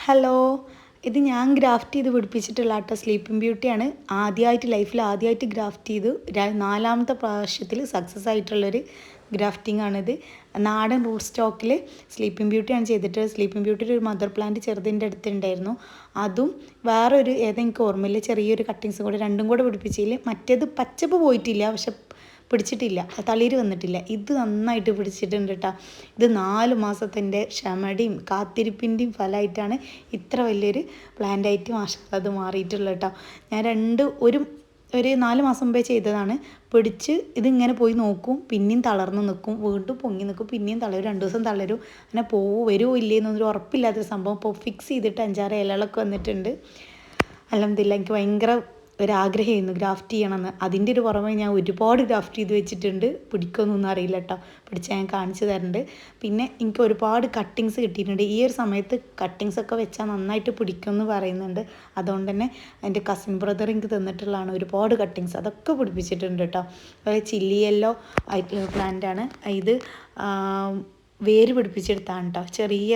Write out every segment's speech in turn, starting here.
Hello, ഇത് ഞാൻ graft ചെയ്ത് പിടിപ്പിച്ചിട്ടുള്ള കേട്ടോ സ്ലീപ്പിംഗ് ബ്യൂട്ടിയാണ്. ലൈഫിൽ ആദ്യമായിട്ട് ഗ്രാഫ്റ്റ് ചെയ്തു. നാലാമത്തെ പ്രാവശ്യത്തിൽ സക്സസ് ആയിട്ടുള്ളൊരു ഗ്രാഫ്റ്റിംഗ് ആണിത്. നാടൻ റൂട്ട് സ്റ്റോക്കിൽ സ്ലീപ്പിംഗ് ബ്യൂട്ടിയാണ് ചെയ്തിട്ട്. സ്ലീപ്പിംഗ് ബ്യൂട്ടിയുടെ ഒരു മദർ പ്ലാന്റ് ചെറുതിൻ്റെ അടുത്തുണ്ടായിരുന്നു. അതും വേറൊരു എനിക്ക് ഓർമ്മയില്ല, ചെറിയൊരു കട്ടിങ്സും കൂടെ രണ്ടും കൂടെ പിടിപ്പിച്ചതിൽ മറ്റേത് പച്ചപ്പ് പോയിട്ടില്ല, പക്ഷെ പിടിച്ചിട്ടില്ല, തളിര് വന്നിട്ടില്ല. ഇത് നന്നായിട്ട് പിടിച്ചിട്ടുണ്ട് കേട്ടോ. ഇത് 4 മാസത്തിൻ്റെ ക്ഷമയുടെയും കാത്തിരിപ്പിൻ്റെയും ഫലമായിട്ടാണ് ഇത്ര വലിയൊരു പ്ലാന്റായിട്ട് മാഷാഅല്ലാഹ് അത് മാറിയിട്ടുള്ളത് കേട്ടോ. ഞാൻ ഒരു 4 മാസം മുമ്പേ ചെയ്തതാണ്. പിടിച്ച് ഇതിങ്ങനെ പോയി നോക്കും, പിന്നെയും തളർന്ന് നിൽക്കും, വീണ്ടും പൊങ്ങി നിൽക്കും, പിന്നെയും തളരും, 2 ദിവസം തളരും, അങ്ങനെ വരുമോ ഇല്ലേ എന്നൊരു ഉറപ്പില്ലാത്തൊരു സംഭവം. ഇപ്പോൾ ഫിക്സ് ചെയ്തിട്ട് 5-6 ഇലകളൊക്കെ വന്നിട്ടുണ്ട്. അൽഹംദുലില്ലാഹ്. എനിക്ക് ഭയങ്കര ഒരാഗ്രഹമായിരുന്നു ഗ്രാഫ്റ്റ് ചെയ്യണമെന്ന്. അതിൻ്റെ ഒരു പുറമെ ഞാൻ ഒരുപാട് ഗ്രാഫ്റ്റ് ചെയ്ത് വെച്ചിട്ടുണ്ട്. പിടിക്കുമെന്നൊന്നും അറിയില്ല കേട്ടോ, പിടിച്ചാൽ ഞാൻ കാണിച്ചു തരുന്നുണ്ട്. പിന്നെ എനിക്ക് ഒരുപാട് കട്ടിങ്സ് കിട്ടിയിട്ടുണ്ട്. ഈ ഒരു സമയത്ത് കട്ടിങ്സൊക്കെ വെച്ചാൽ നന്നായിട്ട് പിടിക്കുമെന്ന് പറയുന്നുണ്ട്. അതുകൊണ്ട് തന്നെ എൻ്റെ കസിൻ ബ്രദർ എനിക്ക് തന്നിട്ടുള്ളതാണ് ഒരുപാട് കട്ടിങ്സ്, അതൊക്കെ പിടിപ്പിച്ചിട്ടുണ്ട് കേട്ടോ. ചില്ലി യെല്ലോ ആയിട്ടുള്ള പ്ലാന്റാണ് ഇത്. വേര് പിടിപ്പിച്ചെടുത്താണ് കേട്ടോ. ചെറിയ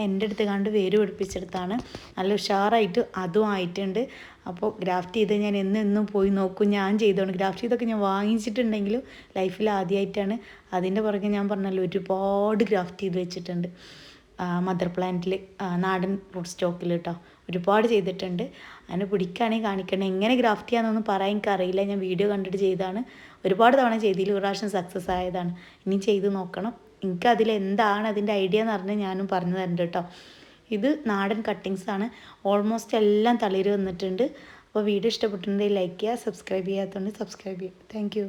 എൻ്റെ അടുത്ത് കണ്ട് വേര് പിടിപ്പിച്ചെടുത്താണ്. നല്ല ഉഷാറായിട്ട് അതും ആയിട്ടുണ്ട്. അപ്പോൾ ഗ്രാഫ്റ്റ് ചെയ്ത് ഞാൻ എന്നും പോയി നോക്കും. ഞാൻ ചെയ്തോണ്ട് ഗ്രാഫ്റ്റ് ചെയ്തൊക്കെ ഞാൻ വാങ്ങിച്ചിട്ടുണ്ടെങ്കിലും ലൈഫിൽ ആദ്യമായിട്ടാണ്. അതിൻ്റെ പുറകെ ഞാൻ പറഞ്ഞല്ലോ ഒരുപാട് ഗ്രാഫ്റ്റ് ചെയ്ത് വെച്ചിട്ടുണ്ട്. മദർ പ്ലാന്റിൽ നാടൻ റൂട്ട് സ്റ്റോക്കിൽ കേട്ടോ ഒരുപാട് ചെയ്തിട്ടുണ്ട്. അതിനെ പിടിക്കുകയാണെങ്കിൽ കാണിക്കണം. എങ്ങനെ ഗ്രാഫ്റ്റ് ചെയ്യാമെന്നൊന്നും പറയാൻ എനിക്കറിയില്ല. ഞാൻ വീഡിയോ കണ്ടിട്ട് ചെയ്തതാണ്. ഒരുപാട് തവണ ചെയ്തതിൽ ഒരു പ്രാവശ്യം സക്സസ് ആയതാണ്. ഇനി ചെയ്ത് നോക്കണം. എനിക്കതിൽ എന്താണ് അതിൻ്റെ ഐഡിയ എന്ന് പറഞ്ഞാൽ ഞാനും പറഞ്ഞു തരുന്നുണ്ട് കേട്ടോ. ഇത് നാടൻ കട്ടിങ്സാണ്. ഓൾമോസ്റ്റ് എല്ലാം തളിര് വന്നിട്ടുണ്ട്. അപ്പോൾ വീഡിയോ ഇഷ്ടപ്പെട്ടിട്ടുണ്ടെങ്കിൽ ലൈക്ക് ചെയ്യുക, സബ്സ്ക്രൈബ് ചെയ്യാത്തതുകൊണ്ട് സബ്സ്ക്രൈബ് ചെയ്യുക. താങ്ക്